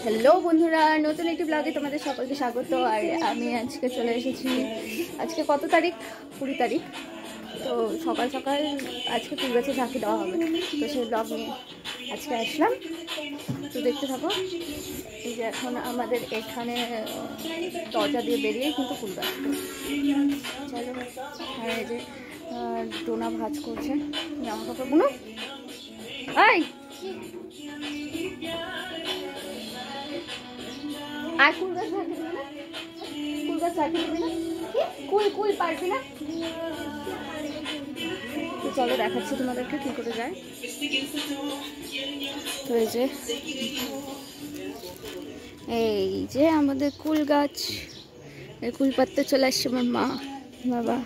Hello বন্ধুরা, নতুন একটি ব্লগে তোমাদের সকলকে স্বাগত। আর আমি আজকে চলে এসেছি, আজকে কত তারিখ? 20 তারিখ। তো সকাল সকাল আজকে ফুল গাছে ঝাঁকি দেওয়া হবে, তো সেই ব্লগ নিয়ে আজকে আসলাম। তো দেখতে থাকো। এই যে এখন আমাদের এখানে দরজা দিয়ে বেরিয়ে কিন্তু ফুল গাছ। চলো। আর এই যে ডোনা ভাজ করছে জামা কাপড়গুলো। এই আর কুল গাছ ঝাঁকি দিবি না? কুল গাছ ঝাঁকি দিবি না? কুল পারবি না? তো চলো দেখাচ্ছি তোমাদেরকে কি করে যায়। তো এই যে আমাদের কুল গাছ, এই কুল পাড়তে চলে আসছে আমার মা বাবা।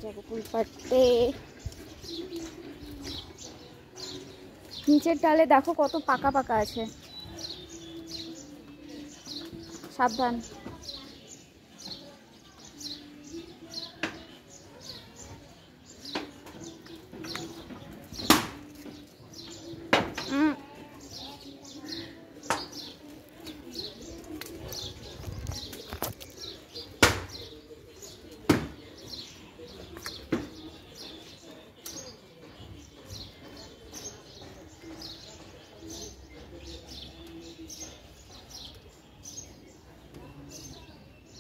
যাবো কুল পাড়তে। নিচের ডালে দেখো কত পাকা পাকা আছে, সাবধান।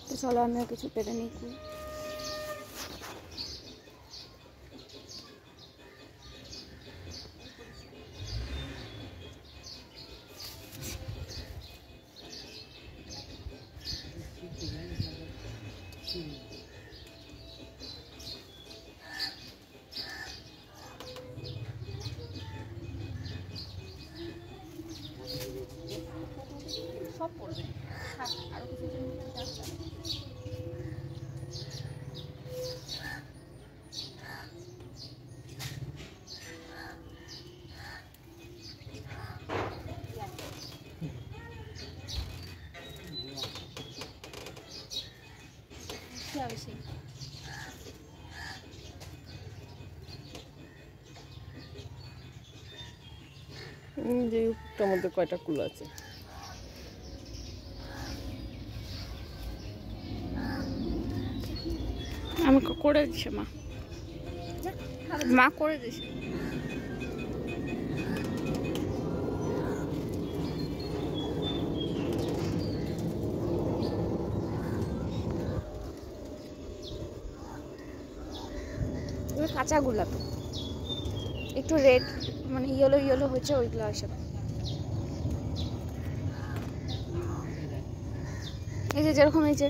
তো চলো আমিও কিছু পেরে নিই কুল। সব পড়বে, আরো কিছু যে উপরটার মধ্যে কয়টা কুল আছে? আমাকে করে দিছে মা করে দিছে। কাঁচা গোলাপ একটু রেড মানে ইয়েলো ইয়েলো হচ্ছে, ওইগুলো আসে। এই যে যেরকম এই যে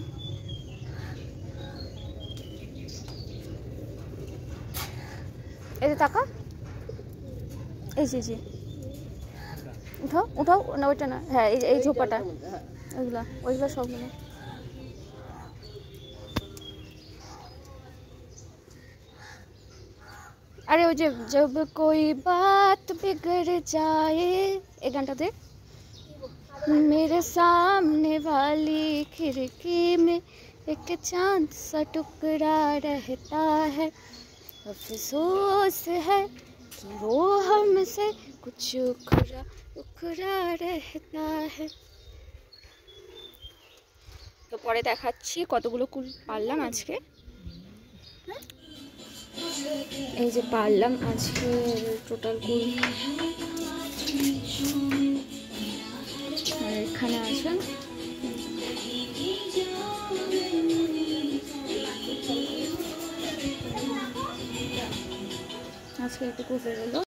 এই যে টাকা, এই যে উঠাও উঠাও না, ওইটা না, হ্যাঁ এই ঝোপাটা, ওইগুলা সবগুলো। আরে ওই যে জব কোই বাত বিগড় যায়, এই গানটা দেখ। मेरे सामने वाली खिड़की में एक चांद सा टुकड़ा रहता है, अफसोस है कि वो हमसे कुछ उखड़ा उखड़ा रहता है। তো পরে দেখাচ্ছি কতগুলো কুল পারলাম আজকে। এই যে পারলাম আজকে টোটাল কুল। আর এখানে আসুন, আজকে একটু কুল বেরোলো।